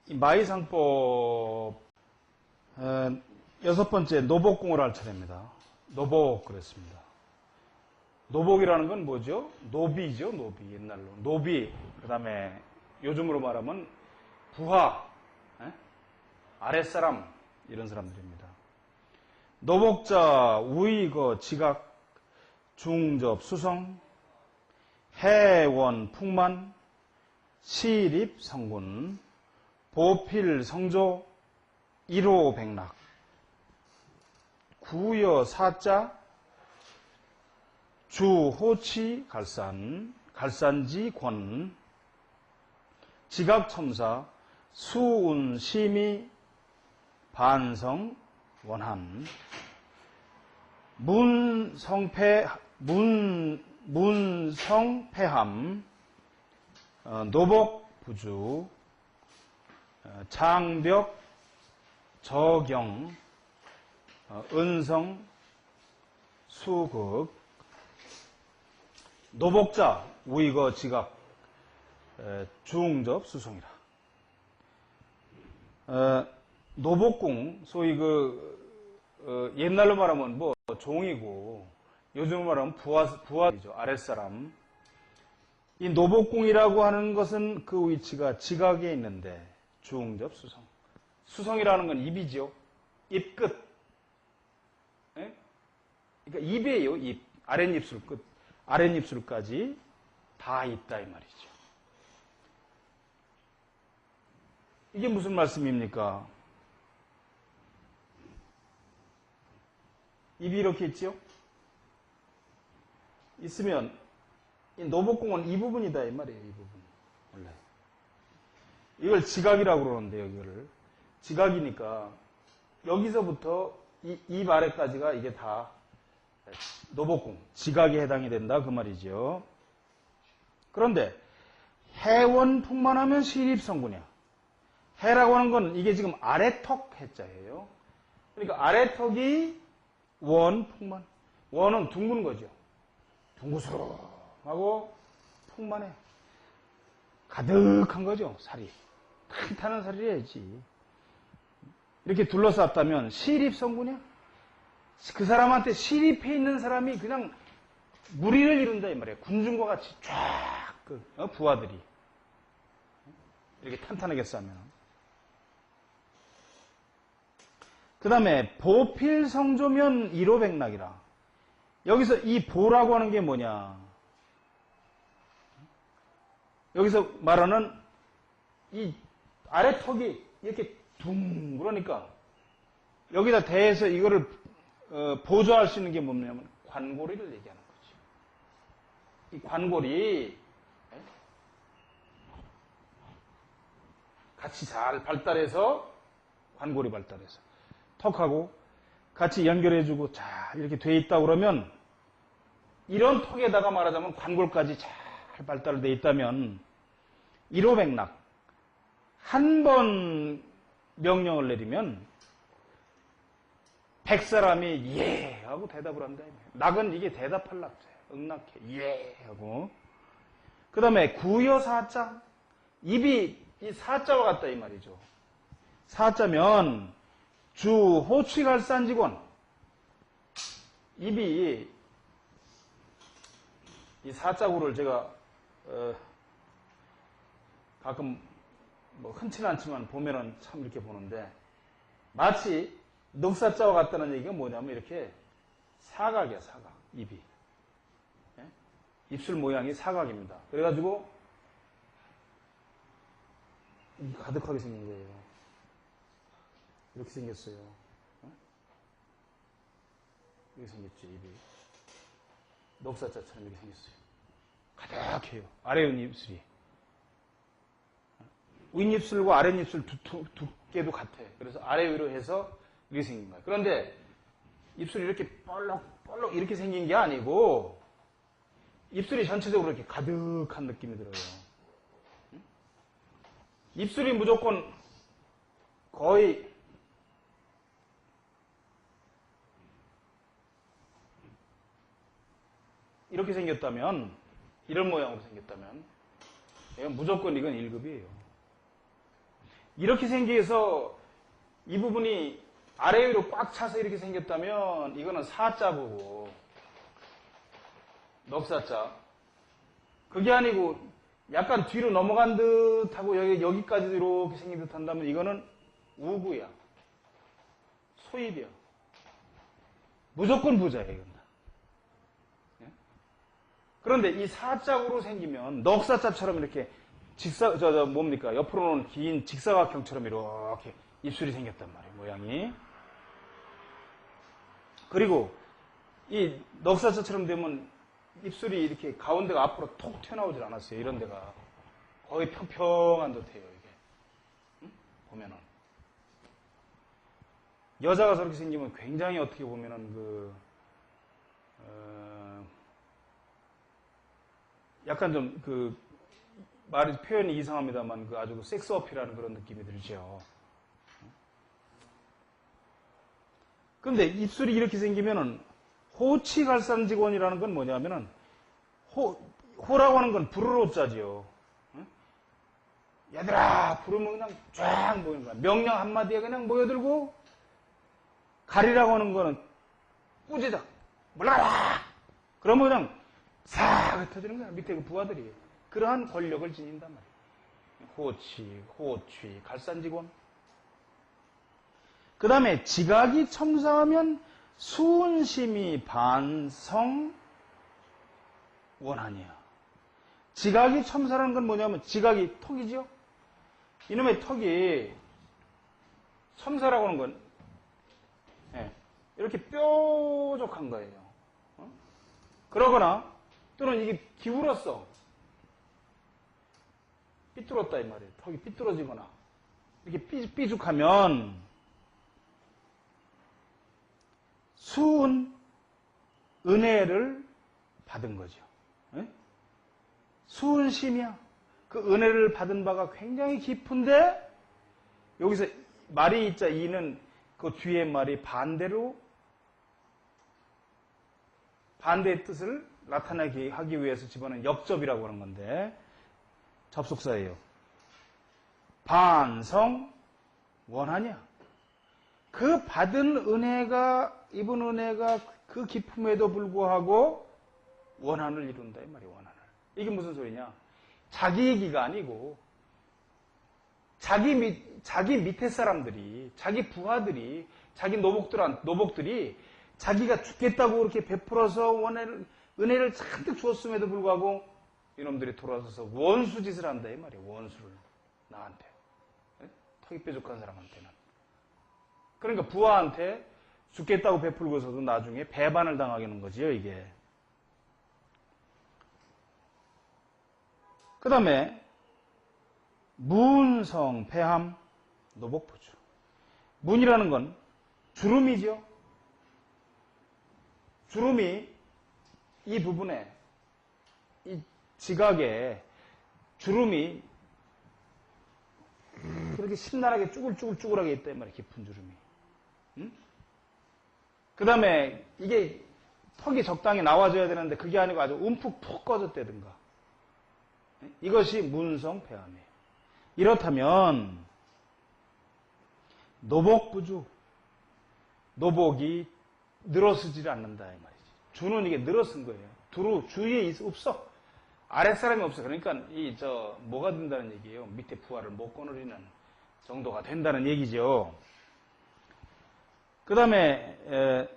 이 마이상법 여섯 번째 노복공을 할 차례입니다. 노복 그랬습니다. 노복이라는 건 뭐죠? 노비죠, 노비. 옛날로 노비. 그다음에 요즘으로 말하면 부하, 아랫사람 이런 사람들입니다. 노복자 우의거 지각 중접 수성 해원 풍만 시립 성군 보필 성조 일호 백락 구여 사자 주호치 갈산지 권 지각첨사 수운심이 반성 원한 문성패함 노복부주 장벽 저경 은성 수극 노복자 우의거 지각 중접 수성이라. 노복궁 소위 옛날로 말하면 뭐 종이고 요즘 말하면 부하이죠. 아랫사람. 이 노복궁이라고 하는 것은 그 위치가 지각에 있는데 중접 수성. 수성이라는 건 입이죠. 입 끝. 예? 그러니까 입이에요. 입. 아랫입술 끝. 아랫입술까지 다 있다 이 말이죠. 이게 무슨 말씀입니까? 입이 이렇게 있죠? 있으면 이 노복공은 이 부분이다 이 말이에요. 이 부분. 원래. 이걸 지각이라고 그러는데요. 이거를. 지각이니까 여기서부터 입 아래까지가 이게 다 노복궁, 지각에 해당이 된다 그 말이죠. 그런데 해원 풍만하면 시립성군이야. 해라고 하는 건 이게 지금 아래턱 해자예요. 그러니까 아래턱이 원 풍만. 원은 둥근 거죠. 둥그스름하고 풍만해. 가득한 거죠. 살이. 탄탄한 살이래야지. 이렇게 둘러쌌다면 시립성군이야. 그 사람한테 시립해 있는 사람이 그냥 무리를 이룬다 이 말이에요. 군중과 같이 쫙 부하들이 이렇게 탄탄하게 싸면. 그 다음에 보필성조면 일호백락이라. 여기서 이 보라고 하는 게 뭐냐? 여기서 말하는 이 아래턱이 이렇게 둥그러니까 여기다 대해서 이거를 보조할 수 있는 게 뭐냐면 관골이를 얘기하는 거죠. 이 관골이 같이 잘 발달해서 관골이 발달해서 턱하고 같이 연결해주고 자 이렇게 돼 있다 그러면 이런 턱에다가 말하자면 관골까지 잘 발달돼 있다면 일호백락 한 번 명령을 내리면 100사람이 예 하고 대답을 한다. 낙은 이게 대답할 낙자예요. 응낙해 예 하고. 그 다음에 구여사자 입이 이 사자와 같다 이 말이죠. 사자면 주 호취갈산지권 입이 이 사자구를 제가 가끔 뭐 흔치는 않지만 보면은 참 이렇게 보는데 마치 넉사자와 같다는 얘기가 뭐냐면 이렇게 사각이야 사각 입이 입술 모양이 사각입니다. 그래가지고 가득하게 생긴 거예요. 이렇게 생겼어요. 이렇게 생겼죠 입이 넉사자처럼 이렇게 생겼어요. 가득해요. 아래 입술이 윗입술과 아랫입술 두께도 같아. 그래서 아래 위로 해서 이렇게 생긴 거야. 그런데 입술이 이렇게 볼록 이렇게 생긴 게 아니고 입술이 전체적으로 이렇게 가득한 느낌이 들어요. 입술이 무조건 거의 이렇게 생겼다면 이런 모양으로 생겼다면 이건 무조건 이건 1급이에요. 이렇게 생겨서 이 부분이 아래 위로 꽉 차서 이렇게 생겼다면 이거는 사자부고 넉사자. 그게 아니고 약간 뒤로 넘어간 듯하고 여기까지도 이렇게 생긴 듯 한다면 이거는 우구야. 소입이야. 무조건 부자야, 이건. 그런데 이 사자구로 생기면 넉사자처럼 이렇게 뭡니까? 옆으로는 긴 직사각형처럼 이렇게 입술이 생겼단 말이에요, 모양이. 그리고 이 넉사자처럼 되면 입술이 이렇게 가운데가 앞으로 톡 튀어나오질 않았어요. 이런 데가. 거의 평평한 듯해요, 이게. 응? 보면은. 여자가 저렇게 생기면 굉장히 어떻게 보면은 약간 좀 말이 표현이 이상합니다만 아주 섹스 어필하는 그런 느낌이 들죠. 근데 입술이 이렇게 생기면은 호치갈산직원이라는 건 뭐냐면은 호라고 하는 건 부를 호자지요. 응? 얘들아 부르면 그냥 쫙 모이는 거야. 명령 한마디에 그냥 모여들고 가리라고 하는 거는 꾸지작 물러가라. 그러면 그냥 싹 흩어지는 거야. 밑에 그 부하들이 그러한 권력을 지닌단 말이에요. 호취, 갈산직원. 그 다음에 지각이 첨사하면 수은심이 반성 원하냐. 지각이 첨사라는 건 뭐냐면 지각이 턱이죠. 이놈의 턱이 첨사라고 하는 건 이렇게 뾰족한 거예요. 그러거나 또는 이게 기울었어. 삐뚤었다 이 말이에요. 턱이 삐뚤어지거나 이렇게 삐죽하면 수은 은혜를 받은 거죠. 수은심이야. 그 은혜를 받은 바가 굉장히 깊은데 여기서 말이 있자 이는 그 뒤에 말이 반대로 반대의 뜻을 나타나게 하기 위해서 집어넣은 역접이라고 하는 건데 접속사예요. 반성 원하냐? 그 받은 은혜가 입은 은혜가 그 기쁨에도 불구하고 원한을 이룬다 이 말이에요. 원한을. 이게 무슨 소리냐? 자기 얘기가 아니고 자기 밑에 사람들이 자기 부하들이 자기 노복들이 자기가 죽겠다고 그렇게 베풀어서 은혜를 잔뜩 주었음에도 불구하고 이놈들이 돌아서서 원수짓을 한다 이 말이에요. 원수를 나한테 턱이 뾰족한 사람한테는. 그러니까 부하한테 죽겠다고 베풀고서도 나중에 배반을 당하게 하는 거지요 이게. 그 다음에 문성 폐함 노복부주. 문이라는 건 주름이죠. 주름이 이 부분에 이 지각에 주름이 그렇게 신나게 쭈글쭈글하게 있다 말이에요. 깊은 주름이. 응? 그 다음에 이게 턱이 적당히 나와줘야 되는데 그게 아니고 아주 움푹 푹 꺼졌다든가. 이것이 문성폐함이에요. 이렇다면 노복부주, 노복이 늘어서질 않는다 이 말이지. 주는 이게 늘어선 거예요. 두루 주위에 없어. 아랫사람이 없어. 그러니까 뭐가 된다는 얘기예요. 밑에 부하를 못 거느리는 정도가 된다는 얘기죠. 그 다음에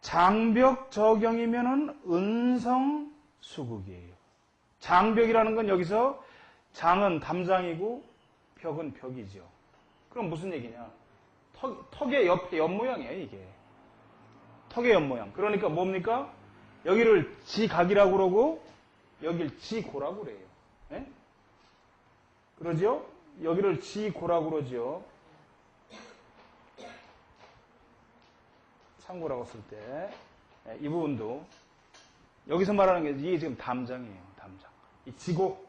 장벽 저경이면은 은성수극이에요. 장벽이라는 건 여기서 장은 담장이고 벽은 벽이죠. 그럼 무슨 얘기냐? 턱의 옆에 옆모양이에요, 이게. 턱의 옆모양. 그러니까 뭡니까? 여기를 지각이라고 그러고 여기를 지고라고 그래요. 예? 그러죠? 여기를 지고라고 그러죠. 참고라고 쓸 때 이 부분도 여기서 말하는 게 이게 지금 담장이에요. 담장. 이 지고.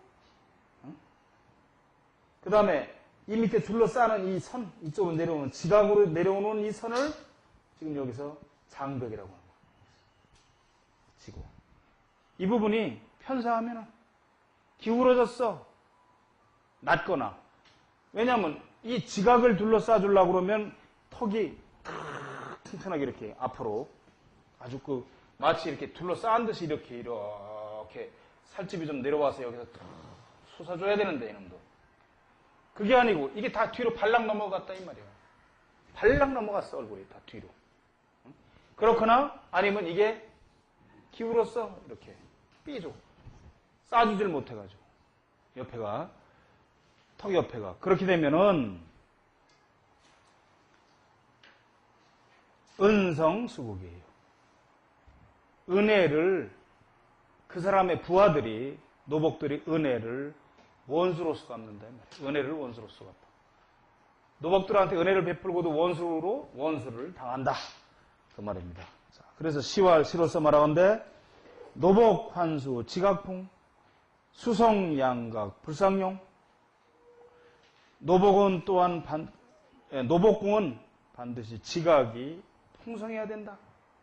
그 다음에 이 밑에 둘러싸는 이 선, 이쪽으로 내려오는 지각으로 내려오는 이 선을 지금 여기서 장벽이라고 합니다. 지고. 이 부분이 편사하면 기울어졌어. 낮거나. 왜냐하면 이 지각을 둘러싸 주려고 그러면 턱이 탁 튼튼하게 이렇게 앞으로 아주 마치 이렇게 둘러싸은 듯이 이렇게 살집이 좀 내려와서 여기서 탁 솟아줘야 되는데 이놈도. 그게 아니고 이게 다 뒤로 발락 넘어갔다 이 말이에요. 발락 넘어갔어 얼굴이 다 뒤로. 그렇거나 아니면 이게 기울었어 이렇게 삐져 싸주질 못해가지고 옆에가 턱 옆에가 그렇게 되면은 은성수국이에요. 은혜를 그 사람의 부하들이 노복들이 은혜를 원수로서 갚는다. 은혜를 원수로서 갚아. 노복들한테 은혜를 베풀고도 원수를 당한다. 그 말입니다. 자, 그래서 시로서 말하건대 노복, 환수, 지각풍, 수성, 양각, 불상용. 노복은 또한 노복궁은 반드시 지각이 풍성해야 된다.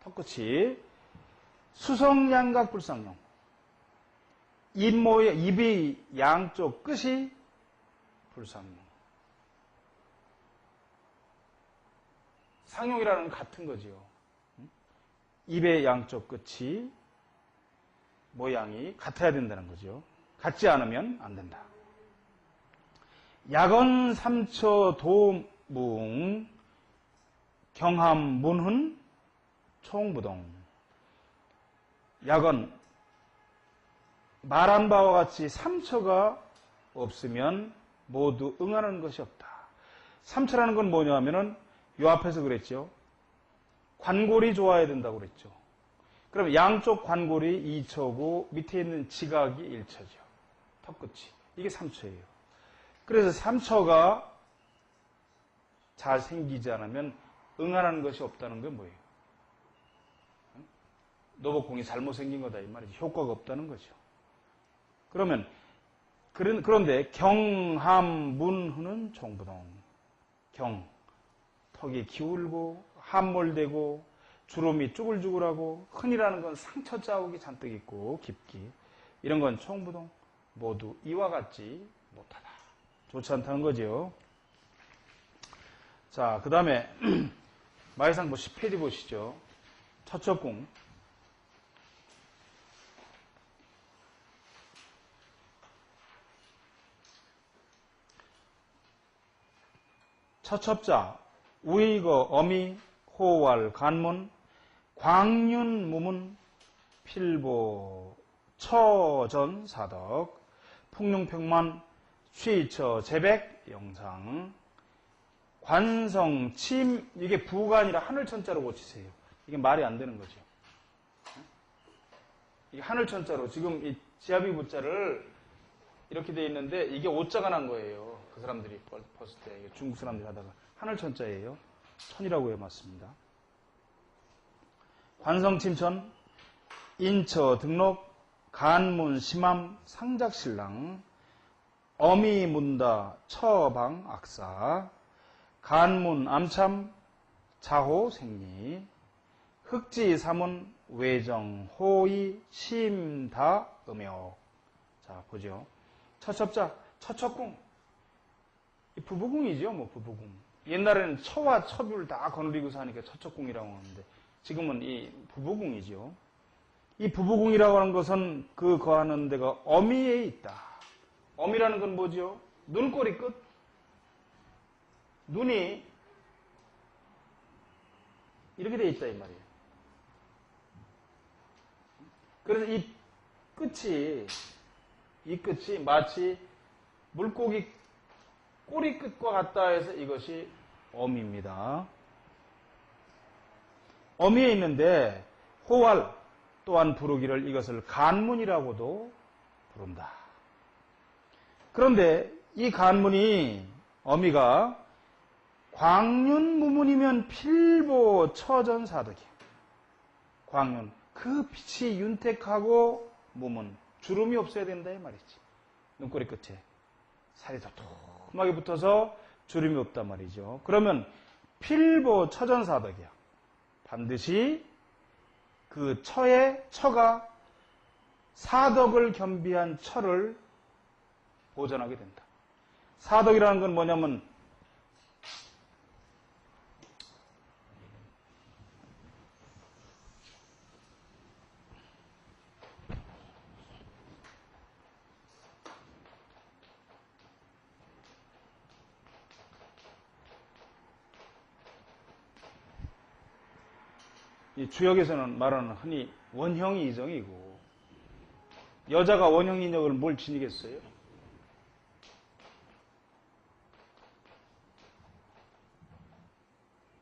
턱끝이. 수성, 양각, 불상용. 입이 양쪽 끝이 불상용. 상용이라는 건 같은 거지요. 입의 양쪽 끝이 모양이 같아야 된다는 거죠. 같지 않으면 안 된다. 야건 삼처 도뭉 경함 문훈 총부동. 야건 말한 바와 같이 삼처가 없으면 모두 응하는 것이 없다. 삼처라는 건 뭐냐 하면은 요 앞에서 그랬죠. 관골이 좋아야 된다고 그랬죠. 그럼 양쪽 관골이 2처고 밑에 있는 지각이 1처죠. 턱끝이. 이게 3처예요. 그래서 3처가 잘 생기지 않으면 응하는 것이 없다는 건 뭐예요? 노복궁이 잘못 생긴 거다 이 말이죠. 효과가 없다는 거죠. 그러면 그런데 경함문훈은 종부동. 경 턱이 기울고 함몰되고 주름이 쭈글쭈글하고 흔이라는 건 상처 자국이 잔뜩 있고 깊기 이런 건 총부동 모두 이와 같지 못하다. 좋지 않다는 거죠. 자, 그 다음에 마해상 10페이지 보시죠. 처첩궁. 처첩자 우이거 어미 호왈 간문 광윤 무문 필보 처전 사덕 풍룡평만 취처 제백 영상 관성 침 이게 부가 아니라 하늘천자로 고치세요. 이게 말이 안 되는 거죠. 이게 하늘천자로 지금 이 지아비 부자를 이렇게 돼 있는데 이게 오자가 난 거예요. 그 사람들이 봤을 때 중국 사람들이 하다가 하늘천자예요. 천이라고 해 맞습니다. 관성침천 인처 등록 간문 심함 상작신랑 어미문다 처방 악사 간문 암참 자호 생리 흑지 사문 외정 호의 심다 음욕. 자 보죠. 처첩자 처첩궁 이 부부궁이죠. 뭐 부부궁. 옛날에는 처와 첩을 다 거느리고서 하니까 처첩궁이라고 하는데 지금은 이 부부궁이죠. 이 부부궁이라고 하는 것은 그 거하는 데가 어미에 있다. 어미라는 건 뭐죠? 눈꼬리 끝. 눈이 이렇게 돼 있다 이 말이에요. 그래서 이 끝이 마치 물고기 꼬리 끝과 같다 해서 이것이 어미입니다. 어미에 있는데 호왈 또한 부르기를 이것을 간문이라고도 부른다. 그런데 이 간문이 어미가 광윤무문이면 필보 처전사덕이야. 광윤 그 빛이 윤택하고 무문 주름이 없어야 된다 이 말이지. 눈꼬리 끝에 살이 도톰하게 붙어서 주름이 없단 말이죠. 그러면 필보 처전사덕이야. 반드시 그 처가 사덕을 겸비한 처를 보존하게 된다. 사덕이라는 건 뭐냐면 이 주역에서는 말하는 흔히 원형이 이정이고, 여자가 원형 인역을 뭘 지니겠어요?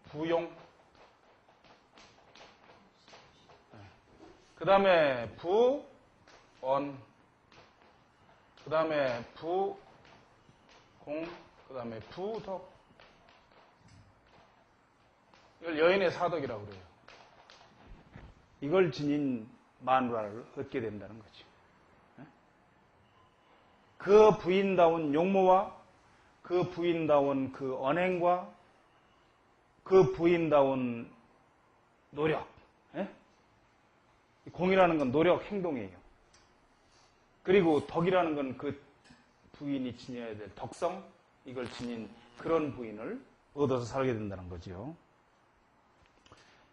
부용. 그 다음에 부언. 그 다음에 부공. 그 다음에 부덕. 이걸 여인의 사덕이라고 그래요. 이걸 지닌 마누라를 얻게 된다는 거죠. 그 부인다운 용모와 그 부인다운 그 언행과 그 부인다운 노력. 공이라는 건 노력, 행동이에요. 그리고 덕이라는 건 그 부인이 지녀야 될 덕성, 이걸 지닌 그런 부인을 얻어서 살게 된다는 거죠.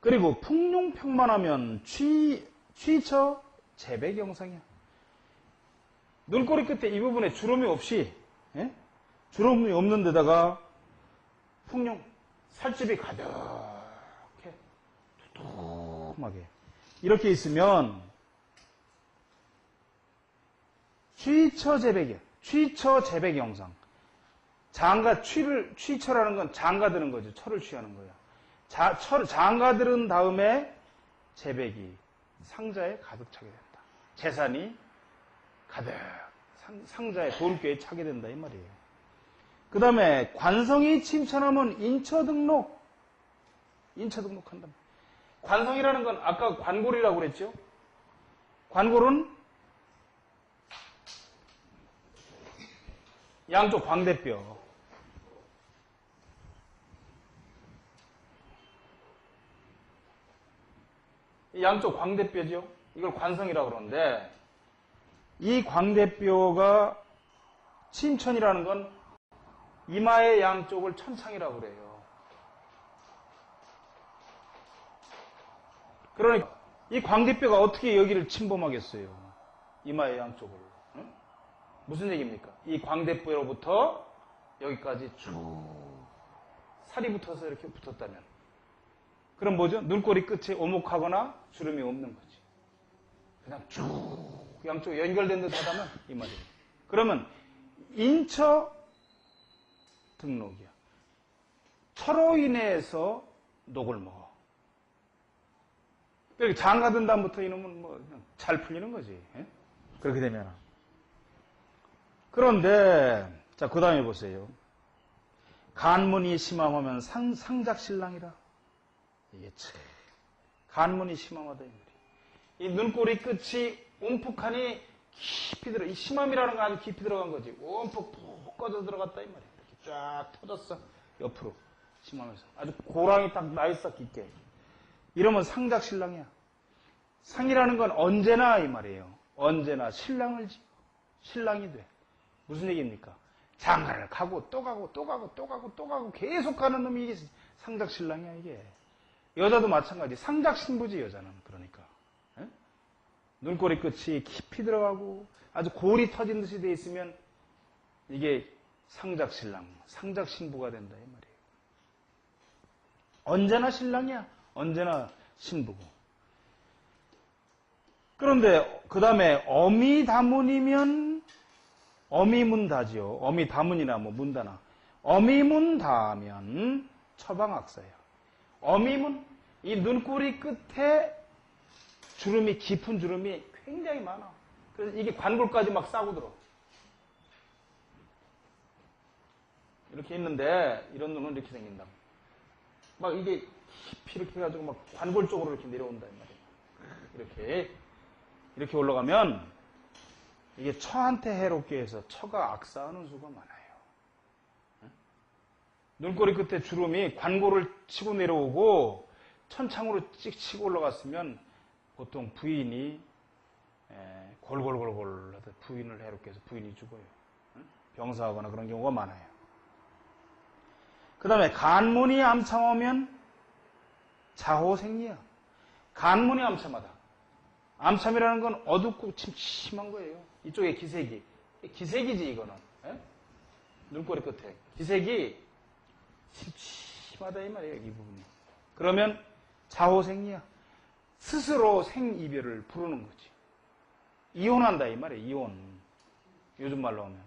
그리고 풍룡평만하면 취처 재백영상이야. 눈꼬리 끝에 이 부분에 주름이 없이, 주름이 없는 데다가 풍룡, 살집이 가득해, 두툼하게 이렇게 있으면 취처재백이야. 취처재백영상. 장가 취처라는 건 장가드는 거죠. 철을 취하는 거야. 장가들은 다음에 재백이 상자에 가득 차게 된다. 재산이 가득 상자에 돈꾀에 차게 된다 이 말이에요. 그 다음에 관성이 침천하면 인처등록한다. 관성이라는 건 아까 관골이라고 그랬죠. 관골은 양쪽 광대뼈. 양쪽 광대뼈죠. 이걸 관성이라고 그러는데, 이 광대뼈가 침천이라는 건 이마의 양쪽을 천창이라고 그래요. 그러니까 이 광대뼈가 어떻게 여기를 침범하겠어요? 이마의 양쪽을. 응? 무슨 얘기입니까? 이 광대뼈로부터 여기까지 쭉 살이 붙어서 이렇게 붙었다면, 그럼 뭐죠? 눈꼬리 끝에 오목하거나 주름이 없는 거지. 그냥 쭉 양쪽 연결된 듯 하다면 이 말이에요. 그러면 인처 등록이야. 철로 인해서 녹을 먹어. 이렇게 장가든 다음부터 이놈은 뭐 그냥 잘 풀리는 거지. 그렇게 되면. 그런데 자, 그 다음에 보세요. 간문이 심함하면 상작신랑이라. 이게 참 간문이 심함하다 이 말이에요. 이 눈꼬리 끝이 움푹하니 깊이 들어. 이 심함이라는 거 아주 깊이 들어간 거지. 움푹 푹 꺼져 들어갔다 이 말이에요. 이렇게 쫙 터졌어. 옆으로 심하면서 아주 고랑이 딱 나있어 깊게. 이러면 상작신랑이야. 상이라는 건 언제나 이 말이에요. 언제나 신랑을 지어 신랑이 돼. 무슨 얘기입니까? 장가를 가고 또 가고 또 가고 또 가고 또 가고 계속 가는 놈이 이게 상작신랑이야 이게. 여자도 마찬가지. 상작신부지 여자는. 그러니까 눈꼬리 끝이 깊이 들어가고 아주 골이 터진 듯이 돼 있으면 이게 상작신랑, 상작신부가 된다 이 말이에요. 언제나 신랑이야. 언제나 신부고. 그런데 그 다음에 어미다문이면 어미문다지요. 어미다문이나 뭐 문다나. 어미문다면 처방악사예요. 어미문, 이 눈꼬리 끝에 주름이, 깊은 주름이 굉장히 많아. 그래서 이게 관골까지 막 싸고 들어. 이렇게 있는데 이런 눈은 이렇게 생긴다. 막 이게 깊이 이렇게 해가지고 막 관골 쪽으로 이렇게 내려온다 이 말이에요. 이렇게 올라가면 이게 처한테 해롭게 해서 처가 악사하는 수가 많아요. 눈꼬리 끝에 주름이 관골을 치고 내려오고 천창으로 찍 치고 올라갔으면 보통 부인이 골골골골 하다 부인을 해롭게 해서 부인이 죽어요. 병사하거나 그런 경우가 많아요. 그 다음에 간문이 암참하면 자호생리야. 간문이 암참하다. 암참이라는 건 어둡고 침침한 거예요. 이쪽에 기색이. 기색이지 이거는. 눈꼬리 끝에. 기색이 침침하다 이 말이에요. 이 부분이. 그러면 자호생리야. 스스로 생이별을 부르는 거지. 이혼한다 이 말이에요. 이혼. 요즘 말로 하면.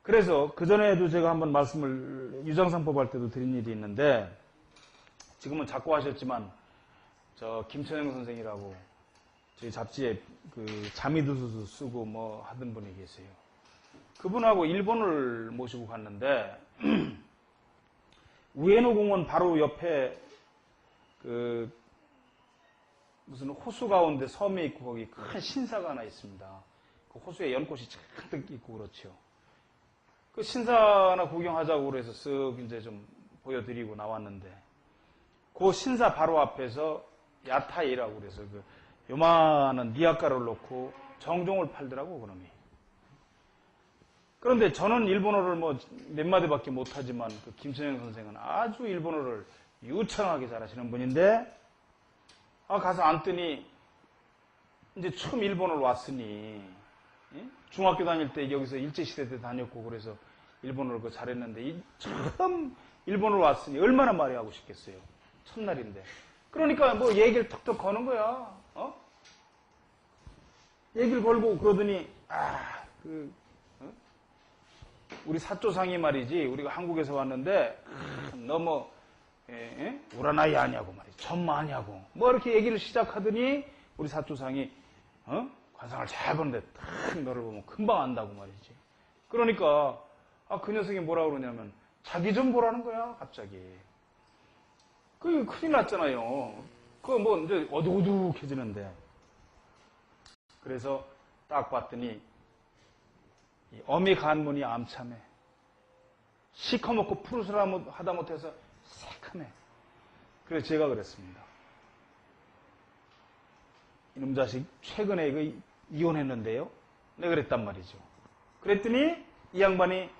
그래서 그전에도 제가 한번 말씀을 유장상법 할 때도 드린 일이 있는데, 지금은 자꾸 하셨지만 저 김천영 선생이라고 저희 잡지에 그 자미두수도 쓰고 뭐 하던 분이 계세요. 그분하고 일본을 모시고 갔는데 우에노 공원 바로 옆에 그 무슨 호수 가운데 섬에 있고 거기 큰 신사가 하나 있습니다. 그 호수에 연꽃이 잔뜩 있고 그렇죠. 그 신사나 구경하자고 그래서 쓱 이제 좀 보여드리고 나왔는데, 그 신사 바로 앞에서 야타이라고 그래서 그 요만한 니아가를 놓고 정종을 팔더라고 그놈이. 그런데 저는 일본어를 뭐 몇 마디밖에 못하지만 그 김천영 선생은 아주 일본어를 유창하게 잘하시는 분인데, 가서 앉더니 이제 처음 일본을 왔으니, 중학교 다닐 때 여기서 일제시대 때 다녔고 그래서 일본어를 그 잘했는데, 처음 일본을 왔으니 얼마나 말이 하고 싶겠어요. 첫날인데. 그러니까 뭐 얘기를 턱턱 거는 거야. 얘기를 걸고 그러더니, 우리 사조상이 말이지, 우리가 한국에서 왔는데, 너무, 우라나이 아냐고 말이지, 전마하냐고. 뭐 이렇게 얘기를 시작하더니, 우리 사조상이, 관상을 잘 보는데, 딱 너를 보면 금방 안다고 말이지. 그러니까, 그 녀석이 뭐라 그러냐면, 자기 좀 보라는 거야, 갑자기. 그게 큰일 났잖아요. 그거 뭐 이제 어둑어둑해지는데. 그래서 딱 봤더니, 어미 간문이 암참해. 시커멓고 푸릇을 하다 못해서 새카매. 그래서 제가 그랬습니다. 이놈 자식 최근에 그 이혼했는데요. 내가 그랬단 말이죠. 그랬더니 이 양반이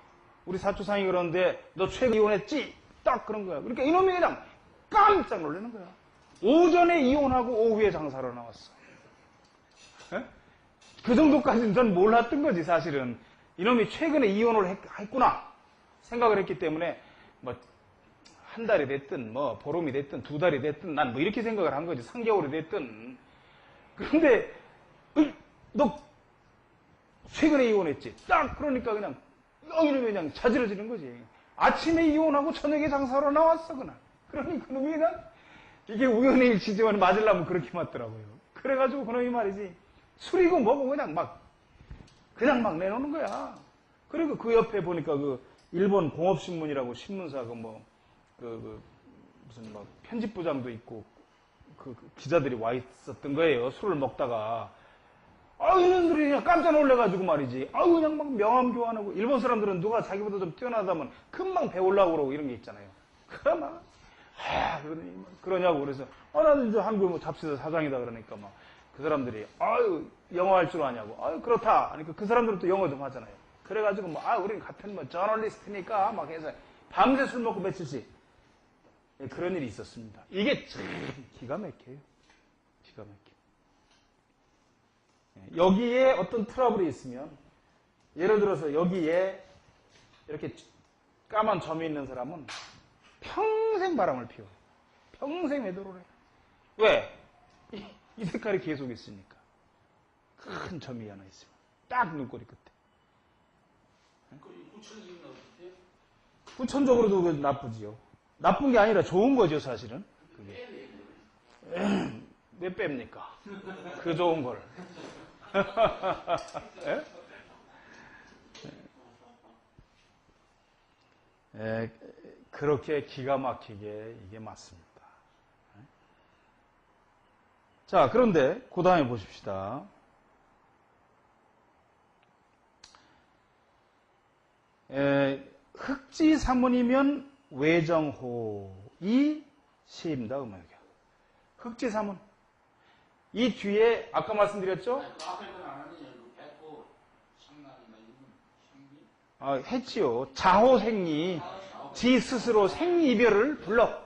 우리 사초상이 그러는데 너 최근 이혼했지? 딱 그런 거야. 그러니까 이놈이 그냥 깜짝 놀라는 거야. 오전에 이혼하고 오후에 장사로 나왔어. 에? 그 정도까지는 전 몰랐던 거지 사실은. 이놈이 최근에 이혼을 했구나 생각을 했기 때문에 뭐 한 달이 됐든 뭐 보름이 됐든 두 달이 됐든 난 뭐 이렇게 생각을 한 거지. 3개월이 됐든. 그런데 너 최근에 이혼했지? 딱 그러니까 그냥 이놈이 그냥 자지러지는 거지. 아침에 이혼하고 저녁에 장사로 나왔어 그날. 그러니 그놈이 그냥 이게 우연의 일치지만 맞으려면 그렇게 맞더라고요. 그래가지고 그놈이 말이지 술이고 뭐고 그냥 막 내놓는 거야. 그리고 그 옆에 보니까 그 일본 공업신문이라고 신문사 무슨 막 편집부장도 있고 그 기자들이 와 있었던 거예요. 술을 먹다가. 이놈들이 그냥 깜짝 놀래가지고 말이지. 그냥 막 명함 교환하고. 일본 사람들은 누가 자기보다 좀 뛰어나다면 금방 배우려고 그러고 이런 게 있잖아요. 그러면, 그러냐고. 그래서, 나는 이제 한국 뭐 잡지사 사장이다 그러니까 막 그 사람들이, 영어 할 줄 아냐고. 그렇다. 그러니까 그 사람들은 또 영어 좀 하잖아요. 그래가지고 뭐, 우린 같은 뭐 저널리스트니까 막 해서 밤새 술 먹고 며칠씩. 그런 일이 있었습니다. 이게 참 기가 막혀요. 기가 막혀. 여기에 어떤 트러블이 있으면, 예를 들어서 여기에 이렇게 까만 점이 있는 사람은 평생 바람을 피워요. 평생 외도를 해요. 왜? 이 색깔이 계속 있으니까. 큰 점이 하나 있으면. 딱 눈꼬리 끝에. 후천적으로도 나쁘지요. 나쁜 게 아니라 좋은 거죠, 사실은. 그게. 왜 뺍니까? 그 좋은 걸. 그렇게 기가 막히게 이게 맞습니다. 자, 그런데 그 다음에 보십시다. 흑지사문이면 외정호이 시입니다. 음역이야. 흑지사문. 이 뒤에 아까 말씀드렸죠? 했지요. 자호생리. 지 스스로 생이별을 불러.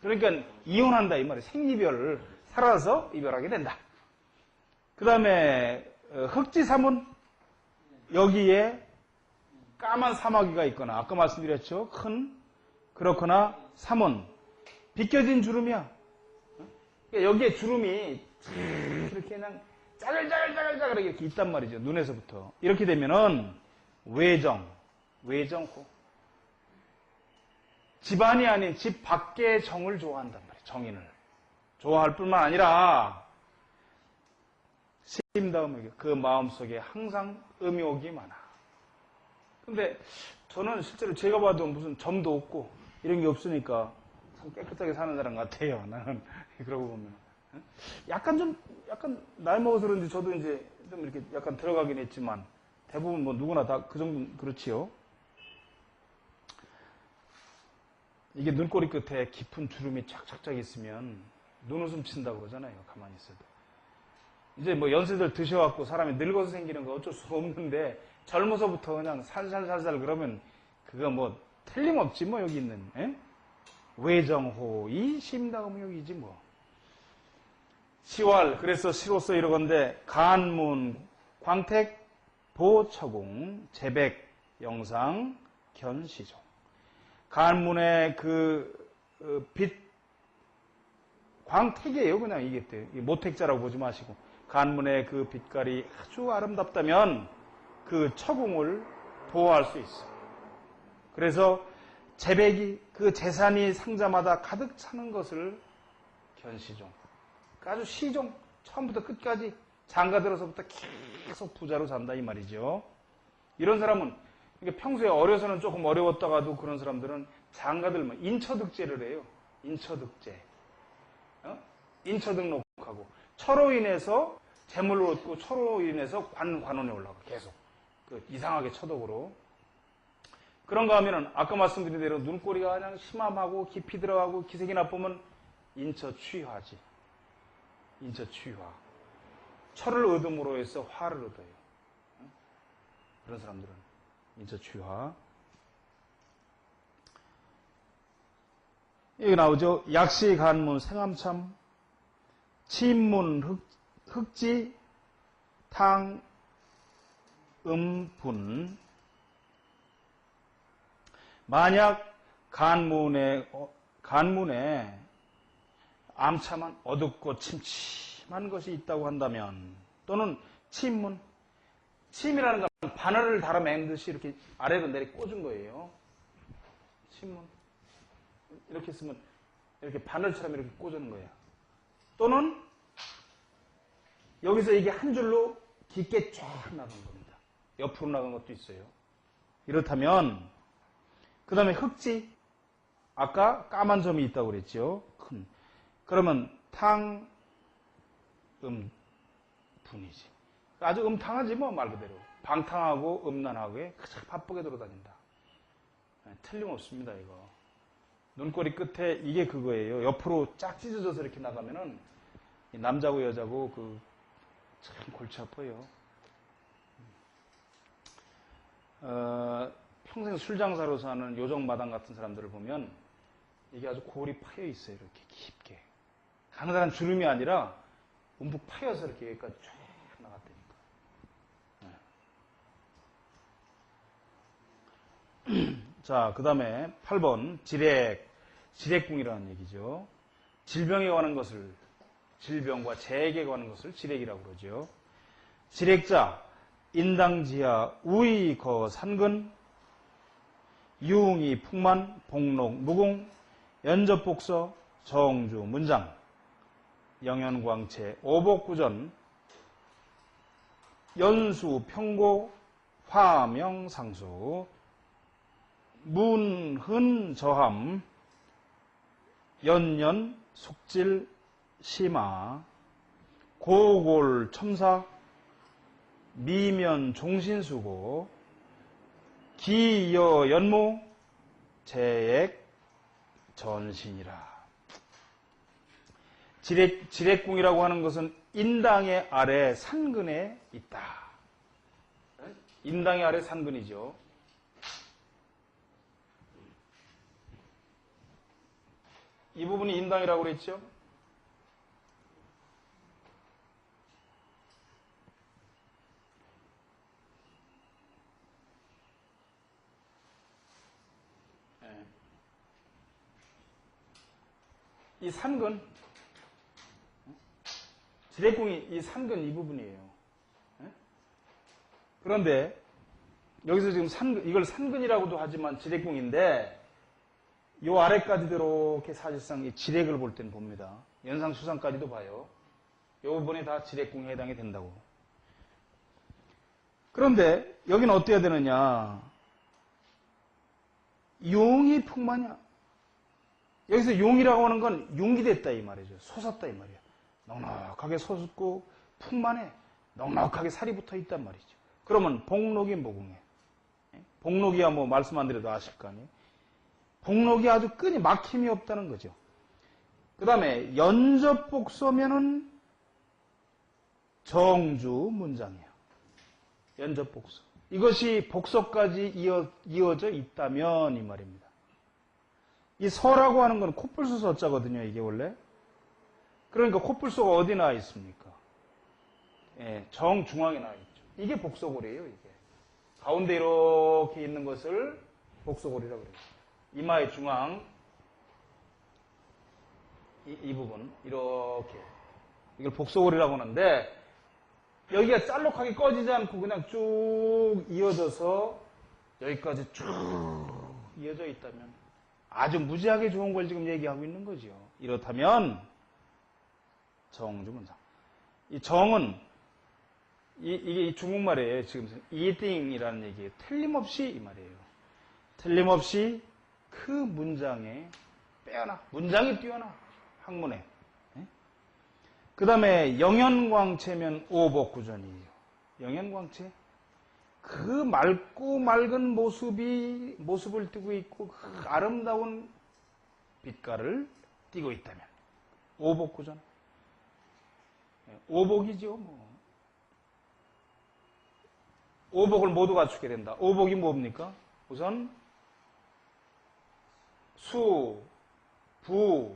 그러니까 이혼한다 이 말이에요. 생이별을 살아서 이별하게 된다. 그 다음에 흑지사문. 여기에 까만 사마귀가 있거나 아까 말씀드렸죠. 큰 그렇거나 사문. 비껴진 주름이야. 그러니까 여기에 주름이 이렇게 그냥 짜글짜글짜글짜글 이렇게 있단 말이죠. 눈에서부터. 이렇게 되면은 외정호. 집안이 아닌 집 밖의 정을 좋아한단 말이에요. 정인을. 좋아할 뿐만 아니라 심다음에 그 마음속에 항상 음욕이 많아. 근데 저는 실제로 제가 봐도 무슨 점도 없고 이런 게 없으니까 참 깨끗하게 사는 사람 같아요. 나는 그러고 보면 약간 나이 먹어서 그런지 저도 이제 좀 이렇게 약간 들어가긴 했지만 대부분 뭐 누구나 다 그 정도는 그렇지요. 이게 눈꼬리 끝에 깊은 주름이 쫙쫙쫙 있으면 눈웃음 친다고 그러잖아요. 가만히 있어도. 이제 뭐 연세들 드셔갖고 사람이 늙어서 생기는 거 어쩔 수 없는데 젊어서부터 그냥 살살살살 그러면 그거 뭐 틀림없지 뭐 여기 있는 외정호이 심다음욕이지 뭐. 시왈 그래서 시로서 이러건대 간문 광택 보처공 재백 영상 견시종. 간문의 빛 광택이에요. 그냥 이게 모택자라고 보지 마시고 간문의 그 빛깔이 아주 아름답다면 그 처공을 보호할 수 있어. 그래서 재백이 그 재산이 상자마다 가득 차는 것을 견시종. 아주 시종 처음부터 끝까지 장가 들어서부터 계속 부자로 산다 이 말이죠. 이런 사람은 평소에 어려서는 조금 어려웠다가도 그런 사람들은 장가들면 인처득제를 해요. 인처득제. 인처등록하고 처로 인해서 재물을 얻고 처로 인해서 관원에 올라가 계속 그 이상하게 처덕으로 그런 거 하면은 아까 말씀드린 대로 눈꼬리가 그냥 심함하고 깊이 들어가고 기색이 나쁘면 인처취화지. 인처취화. 철을 얻음으로 해서 화를 얻어요. 그런 사람들은 인처취화. 여기 나오죠. 약시 간문 생암참 침문 흑지 탕 음분. 만약 간문에 암참한 어둡고 침침한 것이 있다고 한다면 또는 침이라는 건 바늘을 달아 맨 듯이 이렇게 아래로 내리 꽂은 거예요. 침문 이렇게 쓰면 이렇게 바늘처럼 이렇게 꽂는 거예요. 또는 여기서 이게 한 줄로 깊게 쫙 나간 겁니다. 옆으로 나간 것도 있어요. 이렇다면 그 다음에 흑지 아까 까만 점이 있다고 그랬죠. 큰. 그러면 분이지. 아주 음탕하지 뭐 말 그대로. 방탕하고 음란하게 바쁘게 돌아다닌다. 틀림없습니다 이거. 눈꼬리 끝에 이게 그거예요. 옆으로 쫙 찢어져서 이렇게 나가면은 남자고 여자고 참 골치 아파요. 평생 술장사로 사는 요정마당 같은 사람들을 보면 이게 아주 골이 파여 있어요. 이렇게 깊게. 가느다란 주름이 아니라 움푹 파여서 이렇게 여기까지 쫙 나갔다니까. 자, 그 다음에 8번 지렉궁이라는 얘기죠. 질병에 관한 것을 질병과 재액에 관한 것을 지렉이라고 그러죠. 지렉자 인당지하 우이거 산근 유웅이 풍만 복록 무공 연접복서 정주 문장 영연광채 오복구전 연수 평고 화명상수 문흔 저함 연연 속질 심화 고골 첨사 미면 종신수고 기여 연모 재액 전신이라. 지렉궁이라고 하는 것은 인당의 아래 산근에 있다. 인당의 아래 산근이죠. 이 부분이 인당이라고 그랬죠? 이 산근, 지뢰궁이 이 산근 이 부분이에요. 예? 그런데 여기서 지금 이걸 산근이라고도 하지만 지뢰궁인데 요 아래까지 이렇게 사실상 이 지뢰를 볼 때는 봅니다. 연상수상까지도 봐요. 요 부분이 다 지뢰궁에 해당이 된다고. 그런데 여기는 어때야 되느냐? 용이 풍만이야. 여기서 용이라고 하는 건 융기됐다 이 말이죠. 솟았다 이 말이야. 넉넉하게 솟았고 풍만해. 넉넉하게 살이 붙어 있단 말이죠. 그러면 복록이 모궁해. 복록이야 뭐 말씀 안 드려도 아실 거 아니에요. 복록이 아주 끈이 막힘이 없다는 거죠. 그 다음에 연접복소면은 정주 문장이에요. 연접복소. 이것이 복소까지 이어져 있다면 이 말입니다. 이 서라고 하는 건 코뿔소 서자거든요. 이게 원래. 그러니까 코뿔소가 어디 나와 있습니까? 예, 정중앙에 나와 있죠. 이게 복소골이에요. 이게. 가운데 이렇게 있는 것을 복소골이라고 그래요. 이마의 중앙 이 부분 이렇게 이걸 복소골이라고 하는데 여기가 짤록하게 꺼지지 않고 그냥 쭉 이어져서 여기까지 쭉 이어져 있다면 아주 무지하게 좋은 걸 지금 얘기하고 있는 거죠. 이렇다면 정주문상. 이 정은 이게 중국말이에요. 지금 이띵이라는 얘기예요. 틀림없이 이 말이에요. 틀림없이 그 문장에 빼어나 문장이 뛰어나 학문에. 그 다음에 영현광채면 오복구전이에요. 영현광채 그 맑고 맑은 모습을 띠고 있고 그 아름다운 빛깔을 띠고 있다면 오복구전. 오복이죠. 뭐. 오복을 모두 갖추게 된다. 오복이 뭡니까? 우선 수, 부,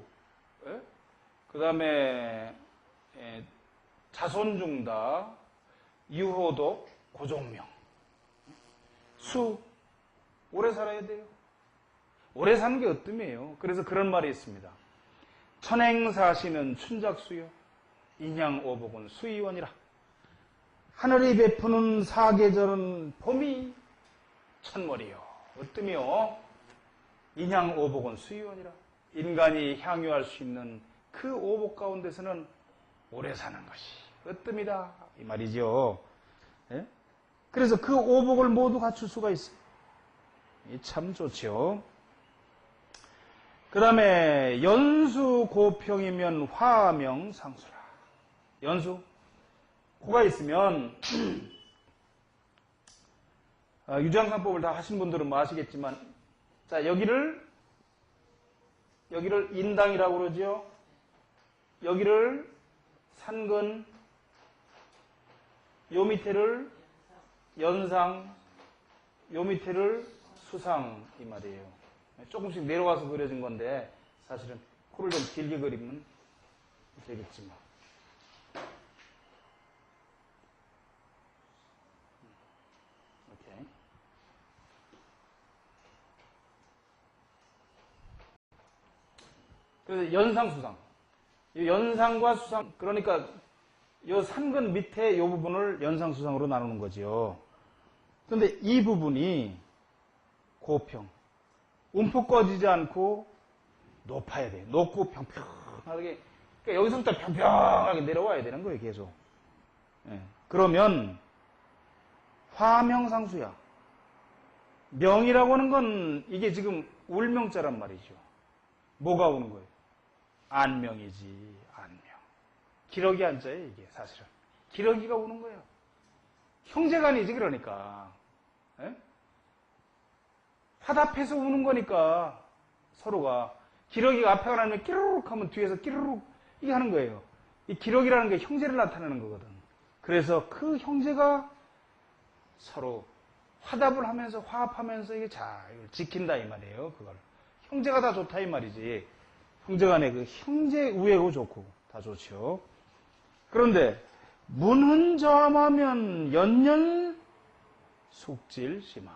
그 다음에 자손중다, 유호독, 고종명. 수, 오래 살아야 돼요. 오래 사는 게 어뜸이에요. 그래서 그런 말이 있습니다. 천행사시는 춘작수요, 인양오복은 수의원이라. 하늘이 베푸는 사계절은 봄이 천월이요, 어뜸이요. 인양오복은 수의원이라. 인간이 향유할 수 있는 그 오복 가운데서는 오래 사는 것이 으뜸이다 이 말이죠. 예? 그래서 그 오복을 모두 갖출 수가 있어요. 참 좋죠. 그 다음에 연수 고평이면 화명 상수라. 연수 고가 있으면 유장산법을 다 하신 분들은 뭐 아시겠지만, 자 여기를 인당이라고 그러죠. 여기를 산근, 요 밑에를 연상, 요 밑에를 수상 이 말이에요. 조금씩 내려와서 그려진 건데 사실은 코를 좀 길게 그리면 되겠지 뭐. 오케이. 그래서 연상, 수상. 연상과 수상, 그러니까 이 산근 밑에 이 부분을 연상, 수상으로 나누는 거지요. 그런데 이 부분이 고평, 움푹 꺼지지 않고 높아야 돼. 높고 평평하게. 그러니까 여기서부터 평평하게 내려와야 되는 거예요, 계속. 예. 그러면 화명상수야. 명이라고 하는 건 이게 지금 울명자란 말이죠. 뭐가 오는 거예요? 안명이지, 안명. 기러기 한자예요, 이게 사실은. 기러기가 오는 거예요. 형제간이지, 그러니까. 예? 화답해서 우는 거니까, 서로가. 기러기가 앞에가 나면 끼르륵 하면 뒤에서 끼르륵, 이게 하는 거예요. 이 기러기라는 게 형제를 나타내는 거거든. 그래서 그 형제가 서로 화답을 하면서, 화합하면서 이게 잘 지킨다, 이 말이에요, 그걸. 형제가 다 좋다, 이 말이지. 형제 간에 그 형제 우애고 좋고 다 좋죠. 그런데 문흔점하면 연년 숙질심하.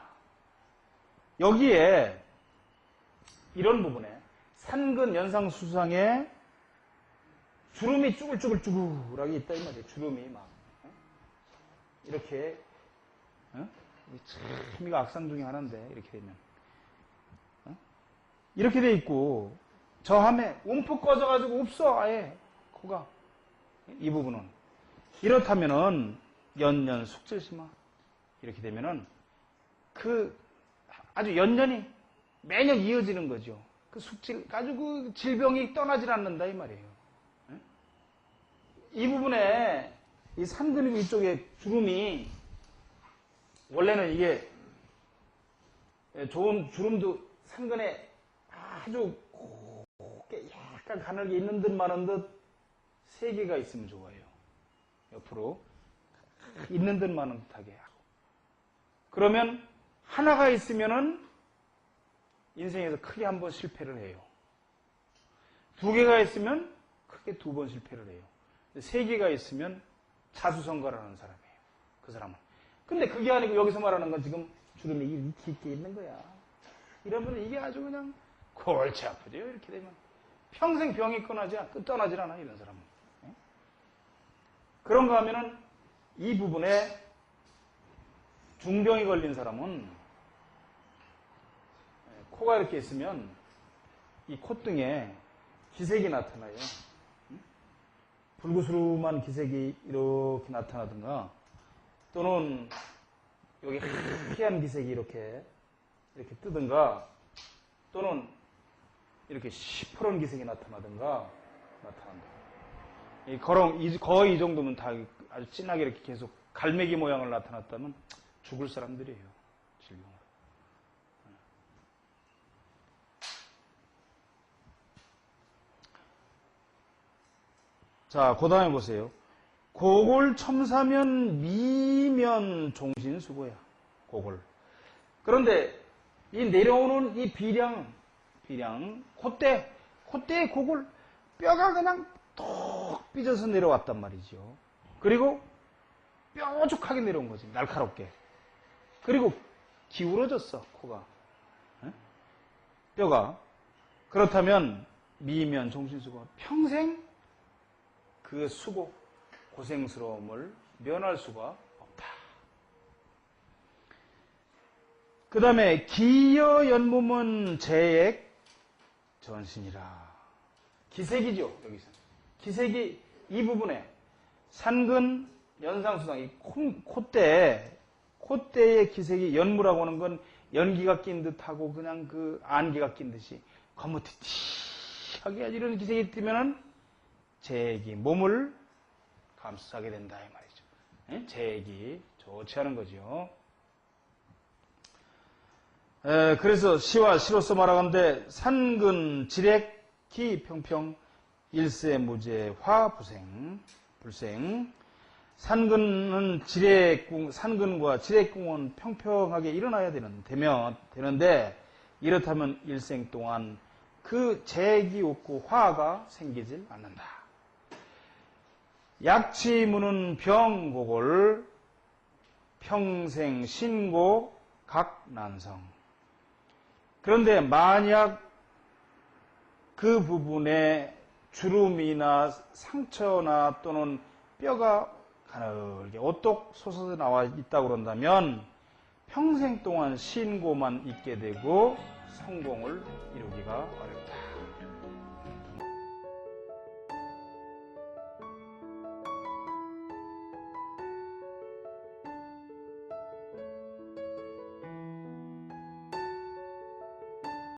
여기에 이런 부분에 산근 연상수상의 주름이 쭈글쭈글쭈글하게 있다 이 말이에요. 주름이 막 이렇게 참 이거 악상 중에 하나인데 이렇게 되면 이렇게 돼 있고 저함에 움푹 꺼져가지고 없어 아예 코가 이 부분은 이렇다면은 연년 숙질심화 이렇게 되면은 그 아주 연년이 매년 이어지는 거죠. 그 숙질 아주 그 질병이 떠나질 않는다 이 말이에요. 이 부분에 이 산근육 이쪽에 주름이 원래는 이게 좋은 주름도 산근에 아주 곱게 약간 가늘게 있는 듯 마는 듯 3개가 있으면 좋아요. 옆으로 있는 듯 마는 듯하게 하고 그러면 하나가 있으면은 인생에서 크게 한 번 실패를 해요. 2개가 있으면 크게 2번 실패를 해요. 3개가 있으면 자수성가라는 사람이에요. 그 사람은. 근데 그게 아니고 여기서 말하는 건 지금 주름이 이렇게 있게 있는 거야. 이러면 이게 아주 그냥 골치 아프죠. 이렇게 되면. 평생 병이 떠나질 않아, 이런 사람은. 그런가 하면은 이 부분에 중병이 걸린 사람은 코가 이렇게 있으면 이 콧등에 기색이 나타나요. 불구스름한 기색이 이렇게 나타나든가 또는 여기 하얀 기색이 이렇게 뜨든가 또는 이렇게 시퍼런 기색이 나타나든가 나타난다. 거의 이 정도면 다 아주 진하게 이렇게 계속 갈매기 모양을 나타났다면 죽을 사람들이에요. 질병으로. 자, 그 다음에 보세요. 고골 첨사면 미면 종신수고야. 고골. 그런데 이 내려오는 이 비량, 콧대의 고골, 뼈가 그냥 톡 삐져서 내려왔단 말이죠. 그리고 뾰족하게 내려온 거지. 날카롭게. 그리고 기울어졌어, 코가. 뼈가. 그렇다면 미면 종신수고 평생 그 수고, 고생스러움을 면할 수가 없다. 그 다음에 기여 연몸은 재액 전신이라. 기색이죠, 여기서. 기색이 이 부분에 산근, 연상수상, 이 콧대의 기색이 연무라고 하는 건 연기가 낀 듯하고 그냥 그 안개가 낀 듯이 거무튀튀하게 이런 기색이 뜨면은 재액이 몸을 감싸게 된다 이 말이죠. 재액이 좋지 않은 거죠. 그래서 시와 시로서 말하건대 산근 지렉 기 평평 일세 무제 화 불생 산근은 산근과 지렉궁은 평평하게 일어나야 되는데 이렇다면 일생 동안 그 재액이 없고 화가 생기질 않는다. 약치무는 병고골 평생 신고 각 난성. 그런데 만약 그 부분에 주름이나 상처나 또는 뼈가 가늘게 오똑 솟아서 나와 있다고 그런다면 평생 동안 신고만 있게 되고 성공을 이루기가 어렵다.